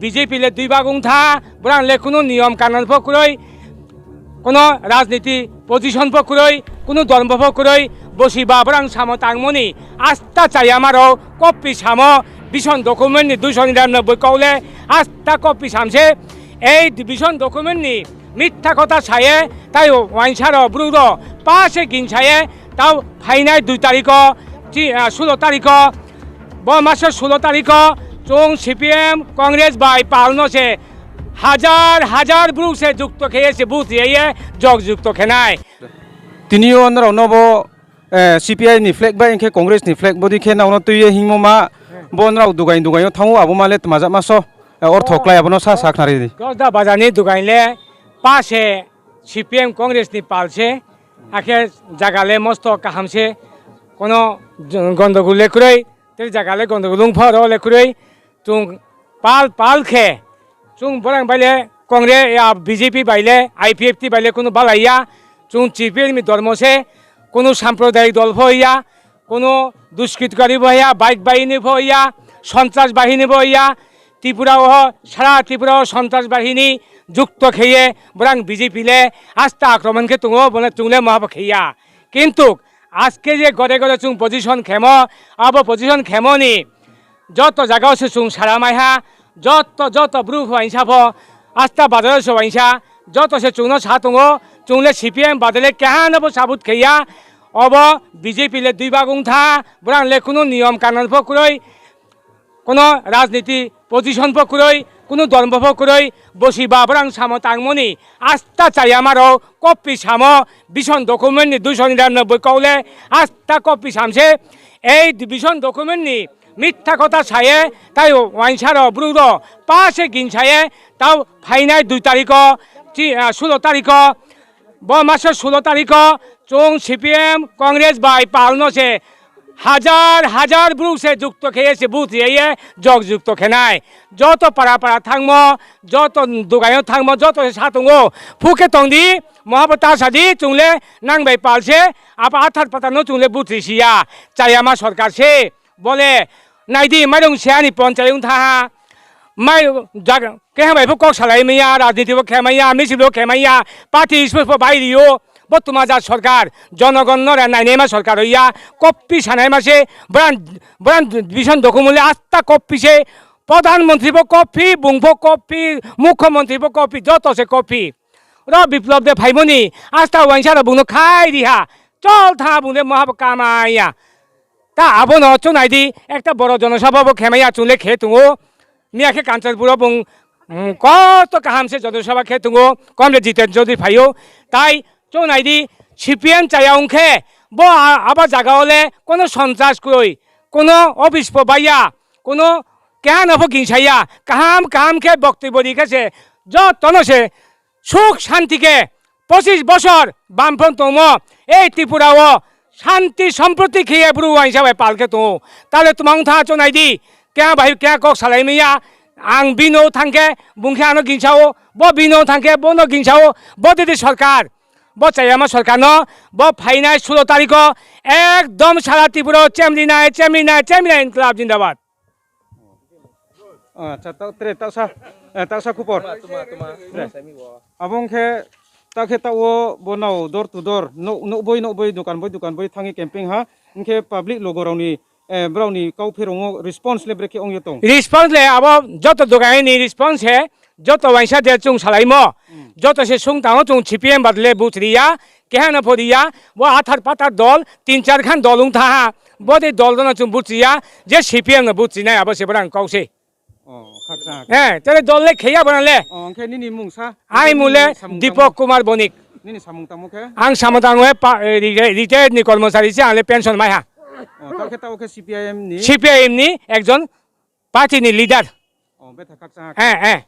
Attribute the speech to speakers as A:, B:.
A: BJP লে দুই বাগুং থা বরাং লে কোনো নিয়ম কানুন ফকুরই কোনো রাজনীতি পজিশন ফকুরই কোনো ধর্ম ফকুরই বসিবা বরাং সামো তাংমনি আস্থা চাই আমারও কপি সামো ভীষণ ডকুমেন্টনি 299 কৌলে আস্থা কপি সামছে এই ভীষণ ডকুমেন্টনি মিথ্যা কথা ছায়ে তাই ওয়াইনসার ব্রুর পাশে গিনছায়ে তাও ফাইনাল 2 তারিখ 16 তারিখ মাসের 16 তারিখ চুং সিপিএম কংগ্রেস বাই পালনছে হাজার হাজার ব্রুকসে যুক্ত খেয়েছে বুথ ইয়ে জগ যুক্ত খেনায়
B: তিনিও অন্যরা নব সিপিআই নি ফ্লেগ বা ইনকে কংগ্রেস নি ফ্লেগ বডি খে নাউনো তুই হিংমা বনরাও দুগাই দুগাই থাঙো আবো মালে মাজা মাসো অর থকলাই আবনো সা সাকনারি দি
A: দশটা বাজানি দুগাইলে পাশে সিপিএম কংগ্রেস নি পালছে আখে জাগালে মস্ত কাহামছে কোনো গন্ডগোল লেখুরই তে জাগালে গন্ডগোল ফর লেখুরই চুং পাল খে চুং বরাং বাইলে কংগ্রেস বিজেপি বাইলে আইপিএফটি বাইলে কোনো বালাইয়া চুং সিপিএম ধর্মসে কোনো সাম্প্রদায়িক দল হইয়া কোনো দুষ্কৃতকারী হইয়া বাইক বাহিনী হইয়া সন্ত্রাস বাহিনী হইয়া ত্রিপুরাও সারা ত্রিপুরাও সন্ত্রাস বাহিনী যুক্ত খেয়ে বরাং বিজেপিলে আস্থা আক্রমণকে তুঙো বলে তুংলে মহাব খেয়া কিন্তু আজকে যে গড়ে গড়ে চুং পজিশন খেম আব পজিশন খেমনি যত জায়গাও সে চুং সারা মাইহা যত ব্রুফ ওয়াইনসাফ আস্থা বাজার সে ওয়াইনসা যত সে চুনো ছা তুঙো চুংলে সিপিএম বাদলে কেহানব সাবুত খেয়া অব বিজেপিলে দুই বাগুং থা বরাং লে কোনো নিয়ম কানুন ফকুরই কোনো রাজনীতি পজিশন ফকুরই কোনো ধর্ম ফকুরই বসিবা বরাং সামো তাংমনি আস্থা চাই আমারও কপি সামো ভীষণ ডকুমেন্টনি 299 কৌলে আস্থা কপি সামছে এই ভীষণ ডকুমেন্টনি মিথ্যা কথা ছায়ে তাই ওয়াইনসার ব্রুর পাশে গিনছায়ে তাও ফাইনাল 2 তারিখ 16 তারিখ মাসের 16 তারিখ চুং সিপিএম কংগ্রেস বাই পালনছে হাজার হাজার ব্রুকসে যুক্ত খেয়েছে বুথ ইয়ে জগ যুক্ত খেনায় যত পাড়া থাকম যত দোকানও থাকম যত সাতুঙ্গো ফুকে তংদি মহাবতা সাদি চুংলে নাংবাই পালছে আপ আথার পাতানো চুংলে বুথ রিসিয়া চাই আমার সরকার সে বলে নাইদি মাইরং সেয়ানি পঞ্চায়েত থাহা মাই কেহামাইফো কক সালাই মাইয়া রাজনীতিবো খেমাইয়া মিছিলবো খেমাইয়া পার্টি স্পোর্টস বাইরিও বর্তমান যা সরকার জনগণের নাইনেমা সরকার হইয়া কপি সানাই মাসে ব্রান ভীষণ ডকুমেন্ট আস্থা কপিছে প্রধানমন্ত্রী কপি বুংফো কপি মুখ্যমন্ত্রী কপি যত সে কপি র বিপ্লব দে ভাইমনি আস্থা ওয়াইনসার বুনো খাই দিহা চল থা বুনে মহাব কামাইয়া তা আবন চুনাইদি একটা বড় জনসভা খেমাইয়া চুলে খে তুঙো মিয়াকে কাঞ্চনপুর বুং কত কাহামছে জনসভা খে তুঙো কমলে জিতেন যদি ভাইও তাই চৌনাইদি সিপিএম চাইয়া উংখে আবার জায়গা হলে কোনো সন্ত্রাস কই কোনো অফিস বাইয়া কোনো কেন হবো গিনসাইয়া কাহাম খে বক্তব্য দিয়েছে যতনসে সুখ শান্তিকে 25 বছর বামফ্রন্ট তোম এই ত্রিপুরাও শান্তি সম্প্রতি খেয়ে ব্রু হিসাবে পালকে তো তাহলে তোমাং থা চৌনাইদি কে ভাই কে কক সালাই মাইয়া আং বিনো থাঙ্কে বুংখে আনো গিনসাও বিনো থাঙ্কে বনো গিনসাও দিদি সরকার চাই আমার সরকার ফাইনাল 16 তারিখ একদম সারা ত্রিপুরা চেমনি ইনকলাব জিন্দাবাদ
B: আচ্ছা তাকসা কুপর আবংখে তাকে তাও বনাও দর টু দর নবই দোকান বই থাঙি ক্যাম্পিং হা ইনকে পাবলিক লগরাवनि ब्राउनी काउ फेरंगो रिस्पांस ले ब्रेके ओंगे तों
A: रिस्पांस ले अब जत दोगाइनि रिस्पांस है जत वाइसा दे चुं सालाइमो जत से सुं ताओ चुं सीपीएम बदले बुथरिया केहाना फोरिया वो आथार पाथार दल 3-4 खान दलुं था बदे दल दना चुं बुथरिया जे सीपीएम न बुथरिना अब से बरां काउसे
B: खाकसा
A: तेरे दल ले खेया बनाले
B: ओंखे निनि मुंसा
A: आइ मुले दीपक कुमार बनिक
B: निनि सामुं तामुखे
A: आं सामदांगो रिटायर्ड नि कर्मचारी से आले पेंशन माया
B: ताके ताओके सीपीआईएम नि
A: एकजन पार्टी नि लिडार
B: बेथा खाकसा
A: হ্যাঁ